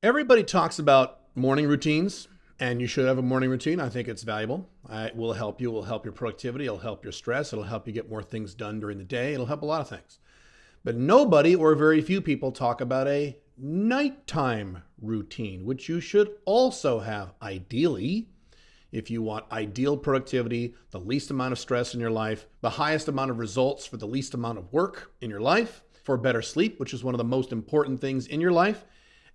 Everybody talks about morning routines, and you should have a morning routine. I think it's valuable. It will help you. It will help your productivity. It'll help your stress. It'll help you get more things done during the day. It'll help a lot of things. But nobody or very few people talk about a nighttime routine, which you should also have ideally if you want ideal productivity, the least amount of stress in your life, the highest amount of results for the least amount of work in your life, for better sleep, which is one of the most important things in your life,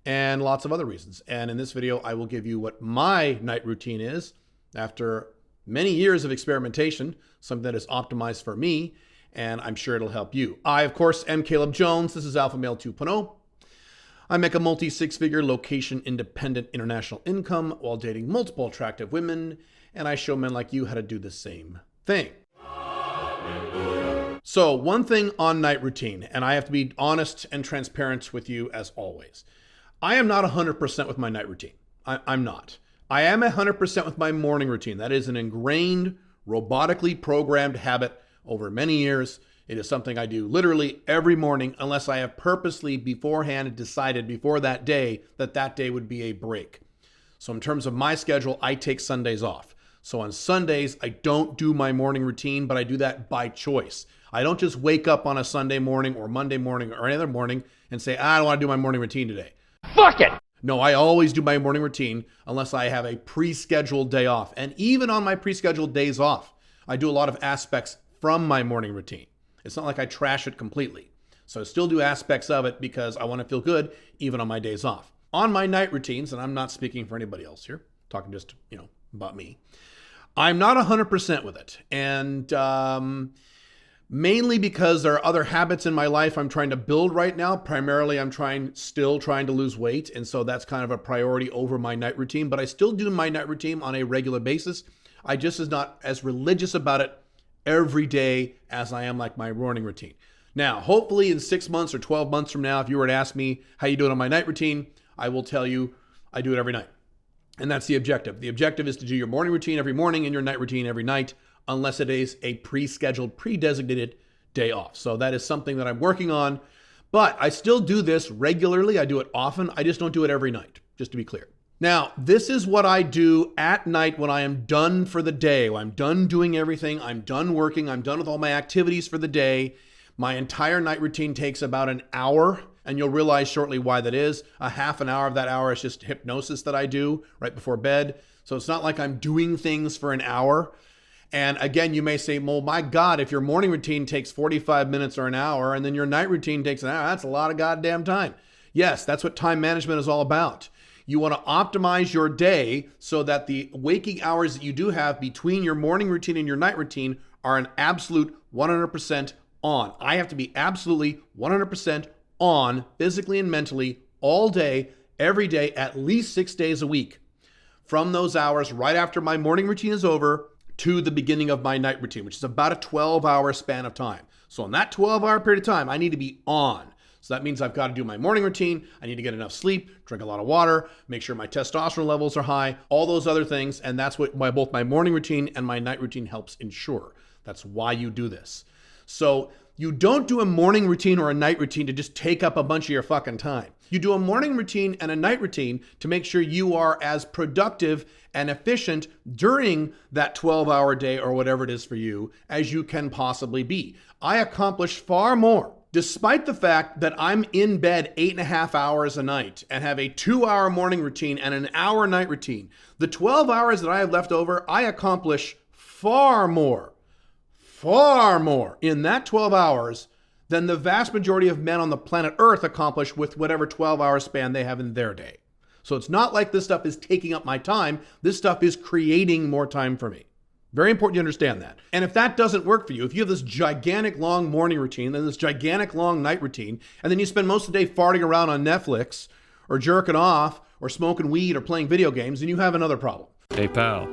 and lots of other reasons. And in this video, I will give you what my night routine is after many years of experimentation, something that is optimized for me, and I'm sure it'll help you. I, of course, am Caleb Jones. This is Alpha Male 2.0. I make a multi-six-figure location-independent international income while dating multiple attractive women, and I show men like you how to do the same thing. So one thing on night routine, and I have to be honest and transparent with you as always. I am not 100% with my night routine. I'm not. I am 100% with my morning routine. That is an ingrained, robotically programmed habit over many years. It is something I do literally every morning unless I have purposely beforehand decided before that day that that day would be a break. So in terms of my schedule, I take Sundays off. So on Sundays, I don't do my morning routine, but I do that by choice. I don't just wake up on a Sunday morning or Monday morning or any other morning and say, I don't want to do my morning routine today. Fuck it! No, I always do my morning routine unless I have a pre-scheduled day off. And even on my pre-scheduled days off, I do a lot of aspects from my morning routine. It's not like I trash it completely. So I still do aspects of it because I want to feel good even on my days off. On my night routines, and I'm not speaking for anybody else here, talking just, about me, I'm not 100% with it. And mainly because there are other habits in my life I'm trying to build right now. Primarily, I'm still trying to lose weight. And so that's kind of a priority over my night routine. But I still do my night routine on a regular basis. I just is not as religious about it every day as I am like my morning routine. Now, hopefully in 6 months or 12 months from now, if you were to ask me how you do it on my night routine, I will tell you I do it every night. And that's the objective. The objective is to do your morning routine every morning and your night routine every night, unless it is a pre-scheduled, pre-designated day off. So that is something that I'm working on, but I still do this regularly. I do it often. I just don't do it every night, just to be clear. Now, this is what I do at night when I am done for the day. When I'm done doing everything, I'm done working, I'm done with all my activities for the day. My entire night routine takes about an hour, and you'll realize shortly why that is. A half an hour of that hour is just hypnosis that I do right before bed. So it's not like I'm doing things for an hour. And again, you may say, well, my God, if your morning routine takes 45 minutes or an hour, and then your night routine takes an hour, that's a lot of goddamn time. Yes, that's what time management is all about. You want to optimize your day so that the waking hours that you do have between your morning routine and your night routine are an absolute 100% on. I have to be absolutely 100% on physically and mentally all day, every day, at least 6 days a week. From those hours right after my morning routine is over to the beginning of my night routine, which is about a 12-hour span of time. So in that 12-hour period of time, I need to be on. So that means I've got to do my morning routine. I need to get enough sleep, drink a lot of water, make sure my testosterone levels are high, all those other things. And that's what both my morning routine and my night routine helps ensure. That's why you do this. So you don't do a morning routine or a night routine to just take up a bunch of your fucking time. You do a morning routine and a night routine to make sure you are as productive and efficient during that 12-hour day or whatever it is for you as you can possibly be. I accomplish far more. Despite the fact that I'm in bed 8.5 hours a night and have a 2-hour morning routine and an hour night routine, the 12 hours that I have left over, I accomplish far more in that 12 hours than the vast majority of men on the planet Earth accomplish with whatever 12-hour span they have in their day. So it's not like this stuff is taking up my time. This stuff is creating more time for me. Very important you understand that. And if that doesn't work for you, if you have this gigantic long morning routine, then this gigantic long night routine, and then you spend most of the day farting around on Netflix or jerking off or smoking weed or playing video games, then you have another problem. Hey pal,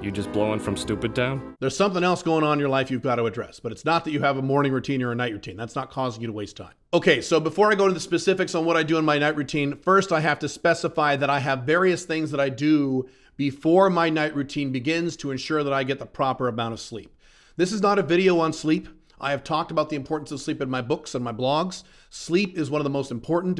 you just blowing from Stupid Town? There's something else going on in your life you've got to address, but it's not that you have a morning routine or a night routine. That's not causing you to waste time. Okay, so before I go to the specifics on what I do in my night routine, first I have to specify that I have various things that I do before my night routine begins to ensure that I get the proper amount of sleep. This is not a video on sleep. I have talked about the importance of sleep in my books and my blogs. Sleep is one of the most important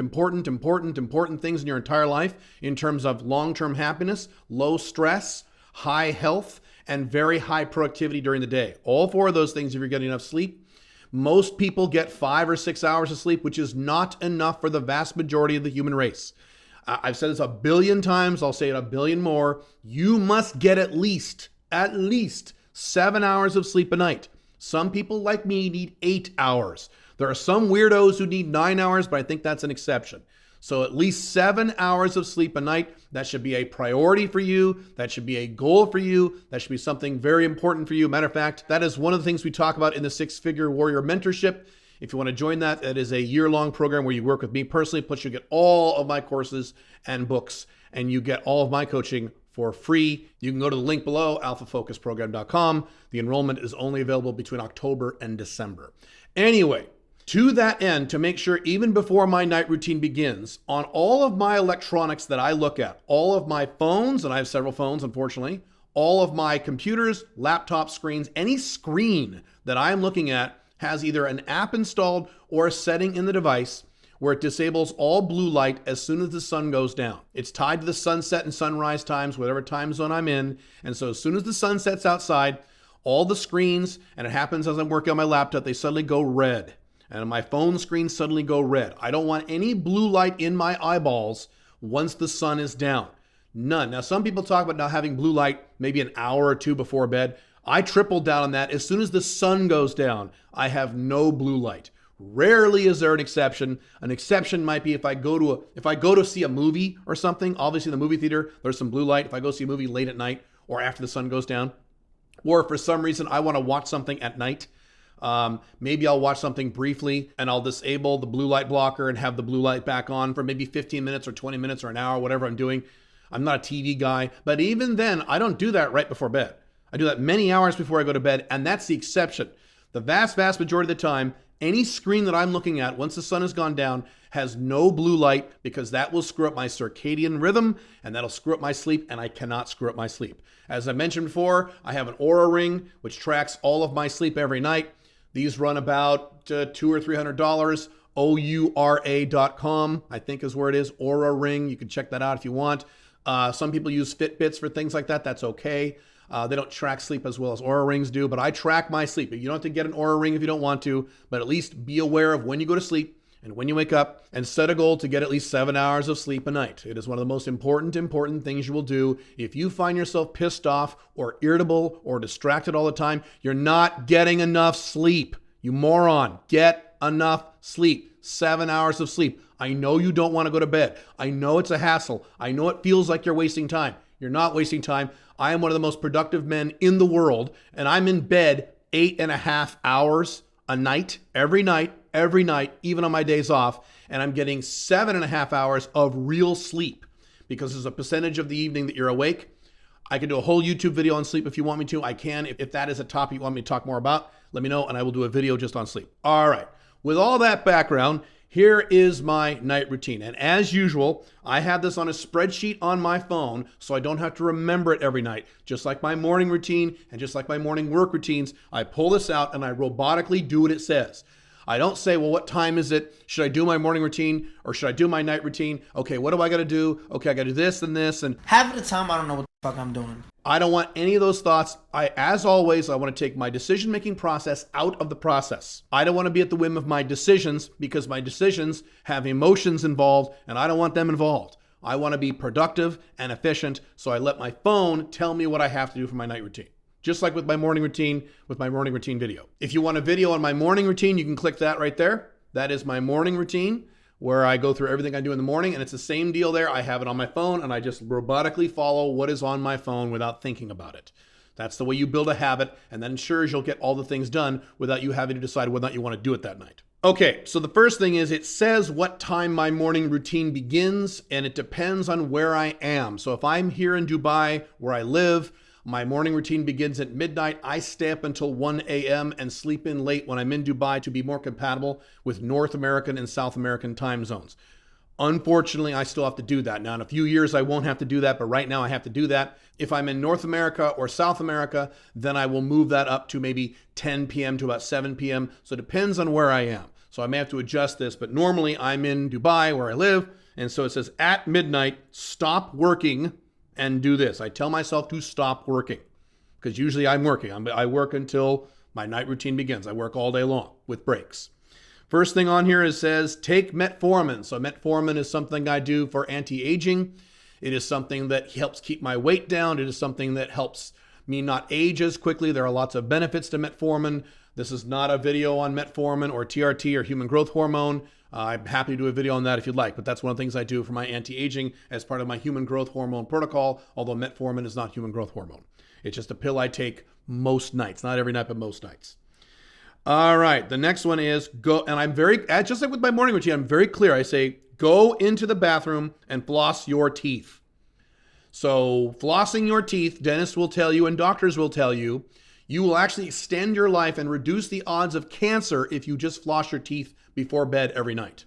things in your entire life in terms of long-term happiness, low stress, high health, and very high productivity during the day. All four of those things, if you're getting enough sleep. Most people get 5 or 6 hours of sleep, which is not enough for the vast majority of the human race. I've said this a billion times. I'll say it a billion more. You must get at least 7 hours of sleep a night. Some people like me need 8 hours. There are some weirdos who need 9 hours, but I think that's an exception. So at least 7 hours of sleep a night. That should be a priority for you. That should be a goal for you. That should be something very important for you. Matter of fact, that is one of the things we talk about in the Six Figure Warrior Mentorship. If you want to join that, that is a year-long program where you work with me personally, plus you get all of my courses and books, and you get all of my coaching for free. You can go to the link below, alphafocusprogram.com. The enrollment is only available between October and December. Anyway, to that end, to make sure even before my night routine begins, on all of my electronics that I look at, all of my phones, and I have several phones, unfortunately, all of my computers, laptop screens, any screen that I'm looking at has either an app installed or a setting in the device where it disables all blue light as soon as the sun goes down. It's tied to the sunset and sunrise times, whatever time zone I'm in. And so as soon as the sun sets outside, all the screens, and it happens as I'm working on my laptop, they suddenly go red. And my phone screens suddenly go red. I don't want any blue light in my eyeballs once the sun is down. None. Now, some people talk about not having blue light maybe an hour or two before bed. I tripled down on that. As soon as the sun goes down, I have no blue light. Rarely is there an exception. An exception might be if I go to see a movie or something. Obviously, in the movie theater, there's some blue light. If I go see a movie late at night or after the sun goes down, or for some reason I want to watch something at night, maybe I'll watch something briefly and I'll disable the blue light blocker and have the blue light back on for maybe 15 minutes or 20 minutes or an hour, whatever I'm doing. I'm not a TV guy, but even then, I don't do that right before bed. I do that many hours before I go to bed, and that's the exception. The vast majority of the time, any screen that I'm looking at once the sun has gone down has no blue light, because that will screw up my circadian rhythm and that'll screw up my sleep, and I cannot screw up my sleep. As I mentioned before, I have an Oura Ring which tracks all of my sleep every night. These run about $200 or $300. Oura.com, I think is where it is. Oura Ring. You can check that out if you want. Some people use Fitbits for things like that. That's okay. They don't track sleep as well as Oura Rings do, but I track my sleep. You don't have to get an Oura Ring if you don't want to, but at least be aware of when you go to sleep and when you wake up, and set a goal to get at least 7 hours of sleep a night. It is one of the most important things you will do. If you find yourself pissed off or irritable or distracted all the time, you're not getting enough sleep. You moron, get enough sleep. 7 hours of sleep. I know you don't want to go to bed. I know it's a hassle. I know it feels like you're wasting time. You're not wasting time. I am one of the most productive men in the world, and I'm in bed 8.5 hours a night, every night, even on my days off, and I'm getting 7.5 hours of real sleep, because there's a percentage of the evening that you're awake. I can do a whole YouTube video on sleep if you want me to. I can. If that is a topic you want me to talk more about, let me know, and I will do a video just on sleep. All right. With all that background, here is my night routine. And as usual, I have this on a spreadsheet on my phone, so I don't have to remember it every night. Just like my morning routine and just like my morning work routines, I pull this out and I robotically do what it says. I don't say, well, what time is it? Should I do my morning routine or should I do my night routine? Okay, what do I got to do? Okay, I got to do this and this. And half of the time, I don't know what the fuck I'm doing. I don't want any of those thoughts. As always, I want to take my decision-making process out of the process. I don't want to be at the whim of my decisions, because my decisions have emotions involved and I don't want them involved. I want to be productive and efficient, so I let my phone tell me what I have to do for my night routine. Just like with my morning routine, with my morning routine video. If you want a video on my morning routine, you can click that right there. That is my morning routine, where I go through everything I do in the morning, and it's the same deal there. I have it on my phone, and I just robotically follow what is on my phone without thinking about it. That's the way you build a habit, and that ensures you'll get all the things done without you having to decide whether or not you want to do it that night. Okay, so the first thing is it says what time my morning routine begins, and it depends on where I am. So if I'm here in Dubai, where I live, my morning routine begins at midnight. I stay up until 1 a.m. and sleep in late when I'm in Dubai to be more compatible with North American and South American time zones. Unfortunately, I still have to do that. Now, in a few years, I won't have to do that, but right now I have to do that. If I'm in North America or South America, then I will move that up to maybe 10 p.m. to about 7 p.m. So it depends on where I am. So I may have to adjust this, but normally I'm in Dubai where I live. And so it says at midnight, stop working and do this. I tell myself to stop working because usually I'm working. I work until my night routine begins. I work all day long with breaks. First thing on here says take metformin. So metformin is something I do for anti-aging. It is something that helps keep my weight down. It is something that helps me not age as quickly. There are lots of benefits to metformin. This is not a video on metformin or TRT or human growth hormone. I'm happy to do a video on that if you'd like, but that's one of the things I do for my anti-aging as part of my human growth hormone protocol, although metformin is not human growth hormone. It's just a pill I take most nights, not every night, but most nights. All right, the next one is go, and I'm very, just like with my morning routine, I'm very clear. I say, go into the bathroom and floss your teeth. So flossing your teeth, dentists will tell you and doctors will tell you, you will actually extend your life and reduce the odds of cancer if you just floss your teeth before bed every night.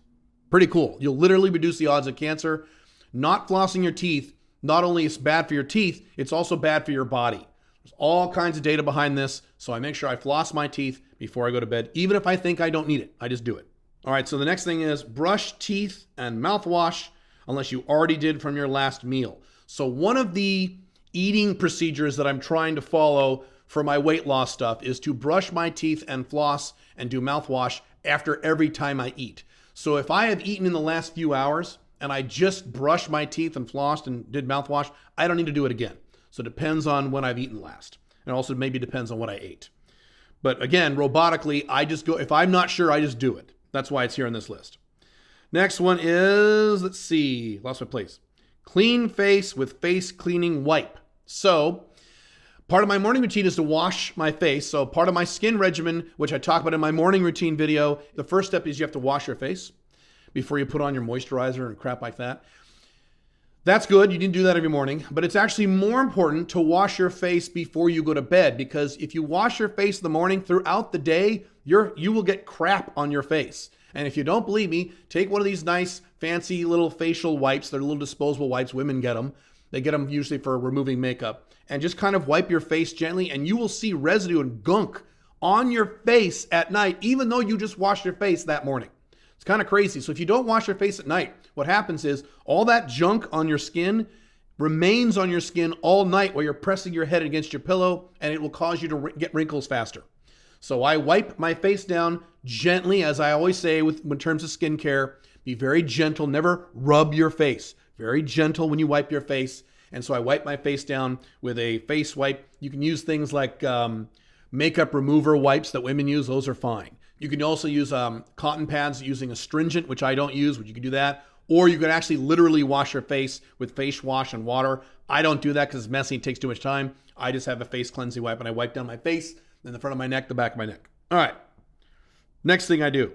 Pretty cool. You'll literally reduce the odds of cancer. Not flossing your teeth, not only is bad for your teeth, it's also bad for your body. There's all kinds of data behind this, so I make sure I floss my teeth before I go to bed, even if I think I don't need it. I just do it. All right, so the next thing is brush teeth and mouthwash unless you already did from your last meal. So one of the eating procedures that I'm trying to follow for my weight loss stuff is to brush my teeth and floss and do mouthwash after every time I eat. So if I have eaten in the last few hours and I just brushed my teeth and flossed and did mouthwash, I don't need to do it again. So it depends on when I've eaten last. And also maybe depends on what I ate. But again, robotically, I just go, if I'm not sure, I just do it. That's why it's here on this list. Next one is, let's see, lost my place. Clean face with face cleaning wipe. So part of my morning routine is to wash my face. So part of my skin regimen, which I talk about in my morning routine video, the first step is you have to wash your face before you put on your moisturizer and crap like that. That's good. You need to do that every morning, but it's actually more important to wash your face before you go to bed, because if you wash your face in the morning, throughout the day, you will get crap on your face. And if you don't believe me, take one of these nice fancy little facial wipes. They're little disposable wipes. Women get them. They get them usually for removing makeup, and just kind of wipe your face gently, and you will see residue and gunk on your face at night, even though you just washed your face that morning. It's kind of crazy. So if you don't wash your face at night, what happens is all that junk on your skin remains on your skin all night while you're pressing your head against your pillow, and it will cause you to get wrinkles faster. So I wipe my face down gently, as I always say in terms of skincare. Be very gentle. Never rub your face. Very gentle when you wipe your face. And so I wipe my face down with a face wipe. You can use things like makeup remover wipes that women use. Those are fine. You can also use cotton pads using astringent, which I don't use, but you can do that. Or you can actually literally wash your face with face wash and water. I don't do that because it's messy. It takes too much time. I just have a face cleansing wipe, and I wipe down my face, then the front of my neck, the back of my neck. All right. Next thing I do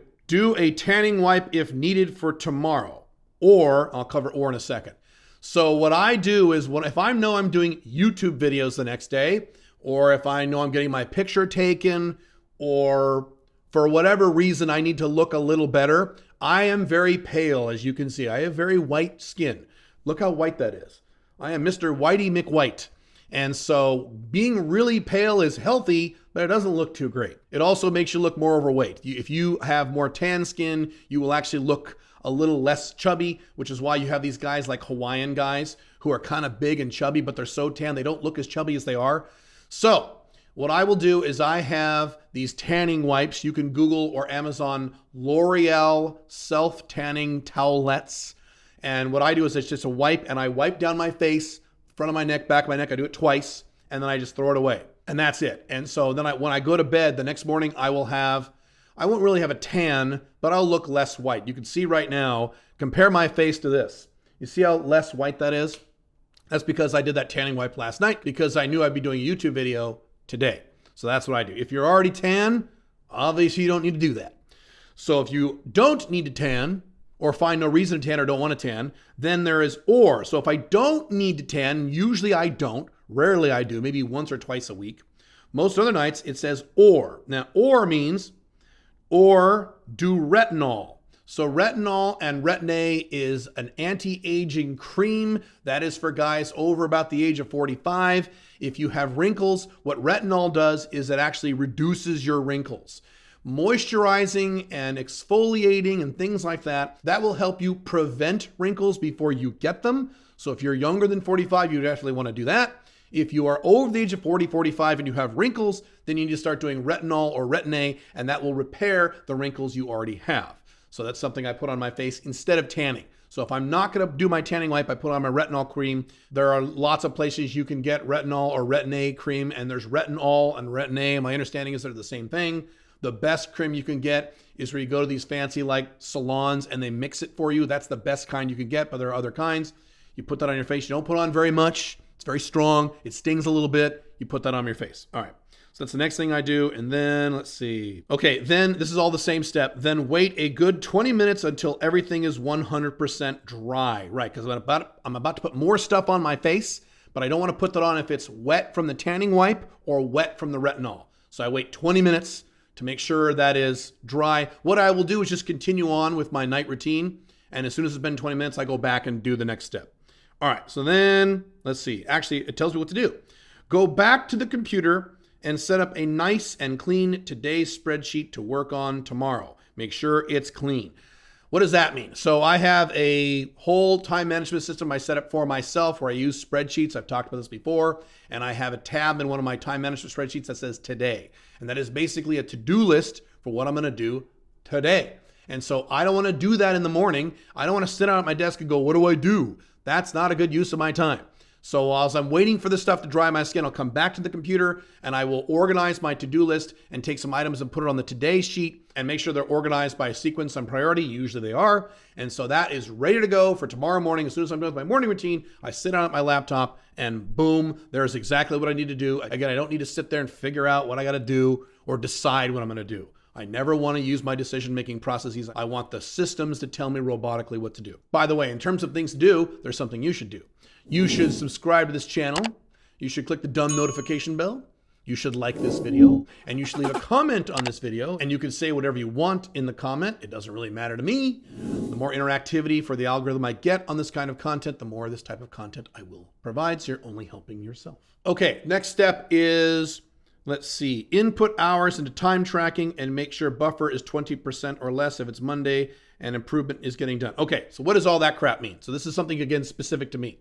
a tanning wipe if needed for tomorrow. Or, I'll cover or in a second. So what I do is, if I know I'm doing YouTube videos the next day, or if I know I'm getting my picture taken, or for whatever reason I need to look a little better, I am very pale, as you can see. I have very white skin. Look how white that is. I am Mr. Whitey McWhite. And so being really pale is healthy, but it doesn't look too great. It also makes you look more overweight. If you have more tan skin, you will actually look a little less chubby, which is why you have these guys like Hawaiian guys who are kind of big and chubby, but they're so tan, they don't look as chubby as they are. So what I will do is I have these tanning wipes. You can Google or Amazon L'Oreal self-tanning towelettes. And what I do is it's just a wipe, and I wipe down my face, front of my neck, back of my neck. I do it twice, and then I just throw it away. And that's it. And so then when I go to bed the next morning, I won't really have a tan, but I'll look less white. You can see right now, compare my face to this. You see how less white that is? That's because I did that tanning wipe last night, because I knew I'd be doing a YouTube video today. So that's what I do. If you're already tan, obviously you don't need to do that. So if you don't need to tan, or find no reason to tan or don't want to tan, then there is or. So if I don't need to tan, usually I don't, rarely I do, maybe once or twice a week. Most other nights it says or. Now or means or do retinol. So retinol and Retin-A is an anti-aging cream that is for guys over about the age of 45. If you have wrinkles, what retinol does is it actually reduces your wrinkles. Moisturizing and exfoliating and things like that, that will help you prevent wrinkles before you get them. So if you're younger than 45, you definitely want to do that. If you are over the age of 40, 45, and you have wrinkles, then you need to start doing retinol or Retin-A, and that will repair the wrinkles you already have. So that's something I put on my face instead of tanning. So if I'm not going to do my tanning wipe, I put on my retinol cream. There are lots of places you can get retinol or Retin-A cream, and there's retinol and Retin-A. My understanding is they're the same thing. The best cream you can get is where you go to these fancy like salons and they mix it for you. That's the best kind you can get, but there are other kinds. You put that on your face. You don't put on very much. It's very strong. It stings a little bit. You put that on your face. All right. So that's the next thing I do. And then let's see. Okay, then this is all the same step. Then wait a good 20 minutes until everything is 100% dry. Right, because I'm about to put more stuff on my face, but I don't want to put that on if it's wet from the tanning wipe or wet from the retinol. So I wait 20 minutes to make sure that is dry. What I will do is just continue on with my night routine. And as soon as it's been 20 minutes, I go back and do the next step. All right, so then let's see. Actually, it tells me what to do. Go back to the computer and set up a nice and clean today's spreadsheet to work on tomorrow. Make sure it's clean. What does that mean? So I have a whole time management system I set up for myself where I use spreadsheets. I've talked about this before. And I have a tab in one of my time management spreadsheets that says today. And that is basically a to-do list for what I'm going to do today. And so I don't want to do that in the morning. I don't want to sit down at my desk and go, what do I do? That's not a good use of my time. So while I'm waiting for this stuff to dry my skin, I'll come back to the computer and I will organize my to-do list and take some items and put it on the today sheet and make sure they're organized by sequence and priority. Usually they are. And so that is ready to go for tomorrow morning. As soon as I'm done with my morning routine, I sit down at my laptop and boom, there's exactly what I need to do. Again, I don't need to sit there and figure out what I got to do or decide what I'm going to do. I never want to use my decision-making processes. I want the systems to tell me robotically what to do. By the way, in terms of things to do, there's something you should do. You should subscribe to this channel. You should click the dumb notification bell. You should like this video. And you should leave a comment on this video. And you can say whatever you want in the comment. It doesn't really matter to me. The more interactivity for the algorithm I get on this kind of content, the more of this type of content I will provide. So you're only helping yourself. Okay, next step is, let's see, input hours into time tracking and make sure buffer is 20% or less if it's Monday and improvement is getting done. Okay, so what does all that crap mean? So this is something, again, specific to me.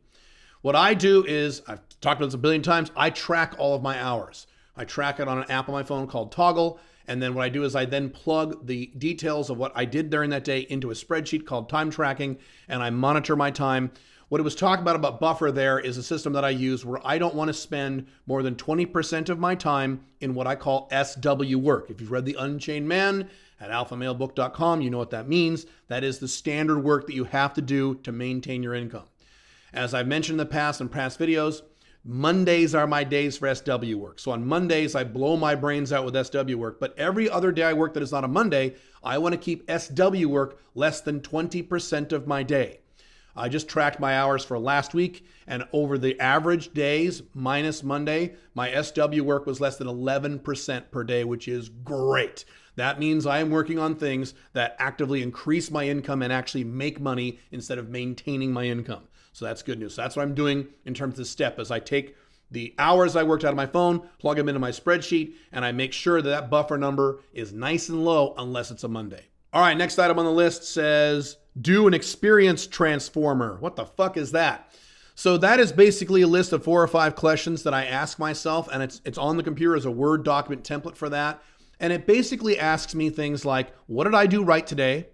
What I do is, I've talked about this a billion times, I track all of my hours. I track it on an app on my phone called Toggle. And then what I do is I then plug the details of what I did during that day into a spreadsheet called time tracking, and I monitor my time. What it was talking about buffer there is a system that I use where I don't want to spend more than 20% of my time in what I call SW work. If you've read The Unchained Man at alphamalebook.com, you know what that means. That is the standard work that you have to do to maintain your income. As I've mentioned in the past in past videos, Mondays are my days for SW work. So on Mondays, I blow my brains out with SW work. But every other day I work that is not a Monday, I want to keep SW work less than 20% of my day. I just tracked my hours for last week, and over the average days minus Monday, my SW work was less than 11% per day, which is great. That means I am working on things that actively increase my income and actually make money instead of maintaining my income. So that's good news. So that's what I'm doing in terms of this step, is I take the hours I worked out of my phone, plug them into my spreadsheet, and I make sure that that buffer number is nice and low unless it's a Monday. All right, next item on the list says, do an experience transformer. What the fuck is that? So that is basically a list of 4 or 5 questions that I ask myself, and it's on the computer as a Word document template for that. And it basically asks me things like, what did I do right today?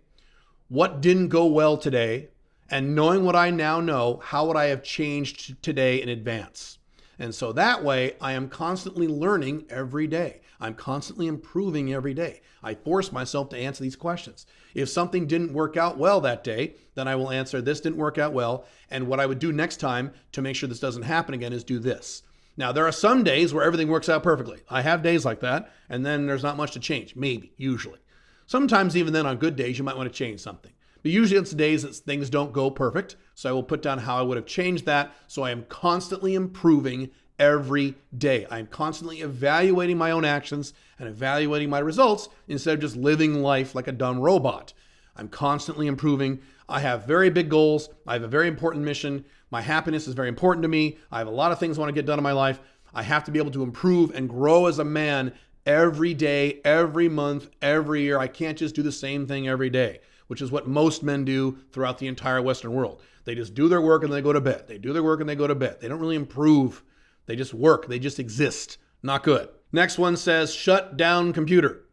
What didn't go well today? And knowing what I now know, how would I have changed today in advance? And so that way, I am constantly learning every day. I'm constantly improving every day. I force myself to answer these questions. If something didn't work out well that day, then I will answer, this didn't work out well. And what I would do next time to make sure this doesn't happen again is do this. Now, there are some days where everything works out perfectly. I have days like that, and then there's not much to change, maybe, usually. Sometimes even then on good days, you might want to change something. But usually it's days that things don't go perfect. So I will put down how I would have changed that. So I am constantly improving every day. I am constantly evaluating my own actions and evaluating my results instead of just living life like a dumb robot. I'm constantly improving. I have very big goals. I have a very important mission. My happiness is very important to me. I have a lot of things I want to get done in my life. I have to be able to improve and grow as a man every day, every month, every year. I can't just do the same thing every day, which is what most men do throughout the entire Western world. They just do their work and they go to bed. They do their work and they go to bed. They don't really improve. They just work. They just exist. Not good. Next one says shut down computer.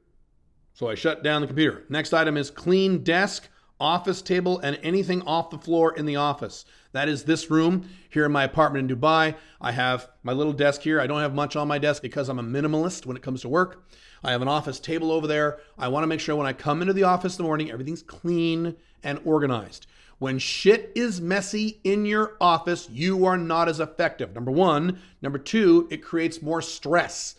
So I shut down the computer. Next item is clean desk, office table, and anything off the floor in the office. That is this room here in my apartment in Dubai. I have my little desk here. I don't have much on my desk because I'm a minimalist when it comes to work. I have an office table over there. I want to make sure when I come into the office in the morning, everything's clean and organized. When shit is messy in your office, you are not as effective. Number one. Number two, it creates more stress.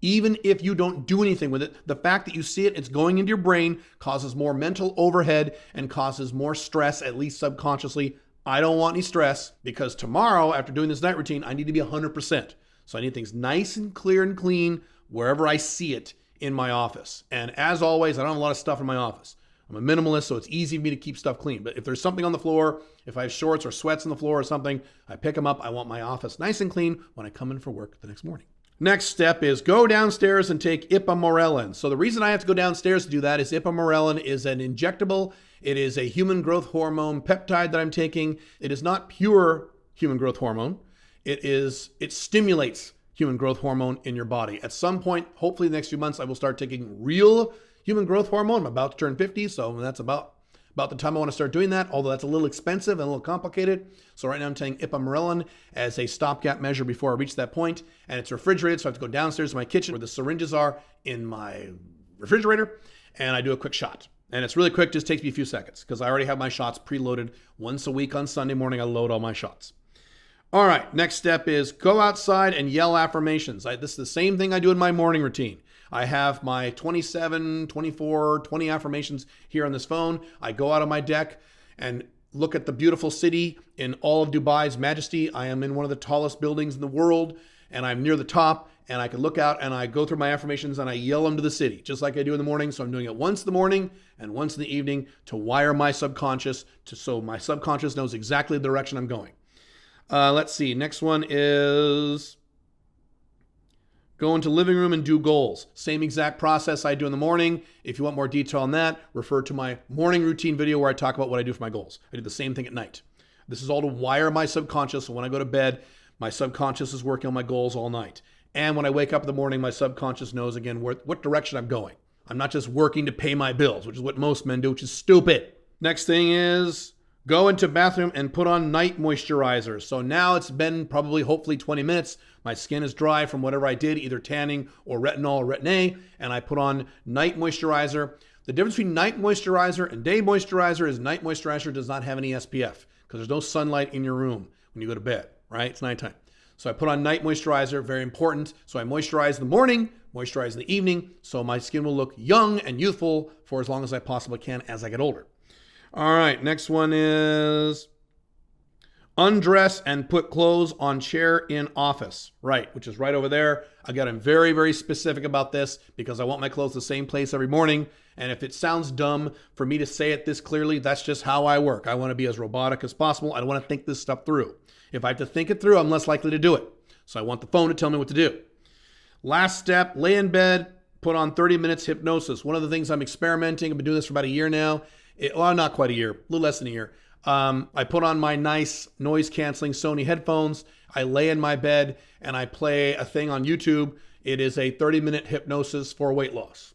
Even if you don't do anything with it, the fact that you see it, it's going into your brain, causes more mental overhead and causes more stress, at least subconsciously. I don't want any stress because tomorrow, after doing this night routine, I need to be 100%. So I need things nice and clear and clean wherever I see it in my office. And as always, I don't have a lot of stuff in my office. I'm a minimalist, so it's easy for me to keep stuff clean. But if there's something on the floor, if I have shorts or sweats on the floor or something, I pick them up. I want my office nice and clean when I come in for work the next morning. Next step is go downstairs and take ipamorelin. So the reason I have to go downstairs to do that is ipamorelin is an injectable. It is a human growth hormone peptide that I'm taking. It is not pure human growth hormone. It stimulates human growth hormone in your body. At some point, hopefully the next few months, I will start taking real human growth hormone. I'm about to turn 50, so that's about the time I want to start doing that, although that's a little expensive and a little complicated. So right now I'm taking ipamorelin as a stopgap measure before I reach that point, and it's refrigerated, so I have to go downstairs to my kitchen where the syringes are in my refrigerator, and I do a quick shot. And it's really quick, just takes me a few seconds because I already have my shots preloaded. Once a week on Sunday morning, I load all my shots. All right, next step is go outside and yell affirmations. This is the same thing I do in my morning routine. I have my 27, 24, 20 affirmations here on this phone. I go out on my deck and look at the beautiful city in all of Dubai's majesty. I am in one of the tallest buildings in the world, and I'm near the top, and I can look out and I go through my affirmations and I yell them to the city, just like I do in the morning. So I'm doing it once in the morning and once in the evening to wire my subconscious, so my subconscious knows exactly the direction I'm going. Let's see. Next one is go into living room and do goals. Same exact process I do in the morning. If you want more detail on that, refer to my morning routine video where I talk about what I do for my goals. I do the same thing at night. This is all to wire my subconscious. So when I go to bed, my subconscious is working on my goals all night. And when I wake up in the morning, my subconscious knows again what direction I'm going. I'm not just working to pay my bills, which is what most men do, which is stupid. Next thing is go into bathroom and put on night moisturizer. So now it's been probably hopefully 20 minutes. My skin is dry from whatever I did, either tanning or retinol or Retin-A, and I put on night moisturizer. The difference between night moisturizer and day moisturizer is night moisturizer does not have any SPF because there's no sunlight in your room when you go to bed, right? It's nighttime. So I put on night moisturizer, very important. So I moisturize in the morning, moisturize in the evening, so my skin will look young and youthful for as long as I possibly can as I get older. All right, next one is undress and put clothes on chair in office. Right, which is right over there. Again, I'm very, very specific about this because I want my clothes the same place every morning. And if it sounds dumb for me to say it this clearly, that's just how I work. I want to be as robotic as possible. I don't want to think this stuff through. If I have to think it through, I'm less likely to do it. So I want the phone to tell me what to do. Last step, lay in bed, put on 30 minutes hypnosis. One of the things I'm experimenting, I've been doing this for about a year now. Well, not quite a year, a little less than a year. I put on my nice noise-canceling Sony headphones. I lay in my bed and I play a thing on YouTube. It is a 30-minute hypnosis for weight loss.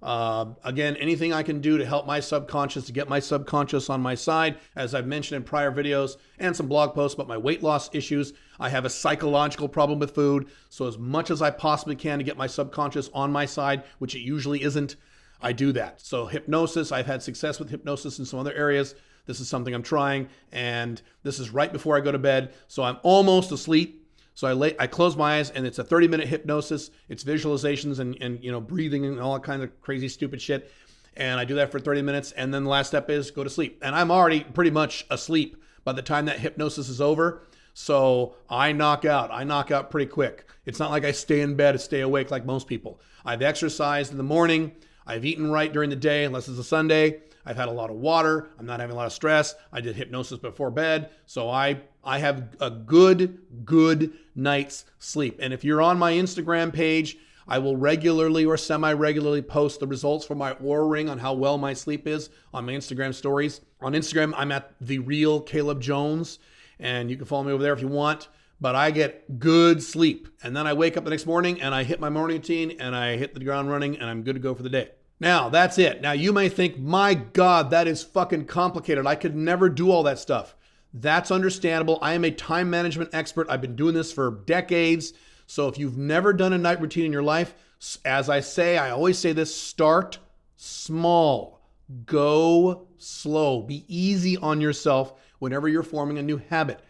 Again, anything I can do to help my subconscious, to get my subconscious on my side. As I've mentioned in prior videos and some blog posts about my weight loss issues, I have a psychological problem with food. So as much as I possibly can to get my subconscious on my side, which it usually isn't, I do that. So hypnosis, I've had success with hypnosis in some other areas. This is something I'm trying, and this is right before I go to bed. So I'm almost asleep. So I close my eyes, and it's a 30-minute hypnosis. It's visualizations and breathing and all that kind of crazy, stupid shit. And I do that for 30 minutes, and then the last step is go to sleep. And I'm already pretty much asleep by the time that hypnosis is over. So I knock out. I knock out pretty quick. It's not like I stay in bed and stay awake like most people. I've exercised in the morning. I've eaten right during the day, unless it's a Sunday. I've had a lot of water. I'm not having a lot of stress. I did hypnosis before bed. So I have a good night's sleep. And if you're on my Instagram page, I will regularly or semi-regularly post the results for my Oura Ring on how well my sleep is on my Instagram stories. On Instagram, I'm at The Real Caleb Jones, and you can follow me over there if you want. But I get good sleep. And then I wake up the next morning and I hit my morning routine and I hit the ground running and I'm good to go for the day. Now, that's it. Now, you may think, my God, that is fucking complicated. I could never do all that stuff. That's understandable. I am a time management expert. I've been doing this for decades. So if you've never done a night routine in your life, as I say, I always say this, start small. Go slow. Be easy on yourself whenever you're forming a new habit.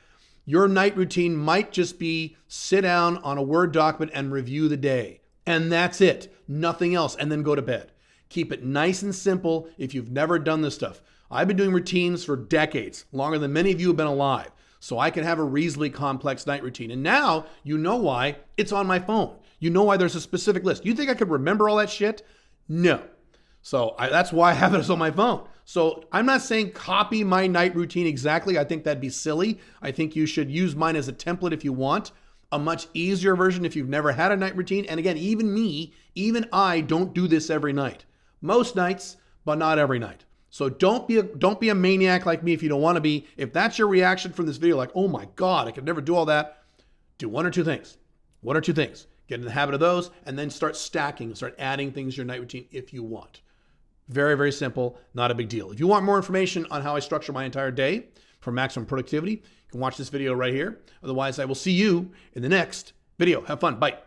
Your night routine might just be sit down on a Word document and review the day. And that's it. Nothing else. And then go to bed. Keep it nice and simple if you've never done this stuff. I've been doing routines for decades, longer than many of you have been alive. So I can have a reasonably complex night routine. And now you know why it's on my phone. You know why there's a specific list. You think I could remember all that shit? No. So that's why I have it on my phone. So I'm not saying copy my night routine exactly. I think that'd be silly. I think you should use mine as a template if you want. A much easier version if you've never had a night routine. And again, even I don't do this every night. Most nights, but not every night. So don't be a maniac like me if you don't want to be. If that's your reaction from this video, like, oh my God, I could never do all that, do one or two things. Get in the habit of those and then start stacking, start adding things to your night routine if you want. Very, very simple, not a big deal. If you want more information on how I structure my entire day for maximum productivity, you can watch this video right here. Otherwise, I will see you in the next video. Have fun. Bye.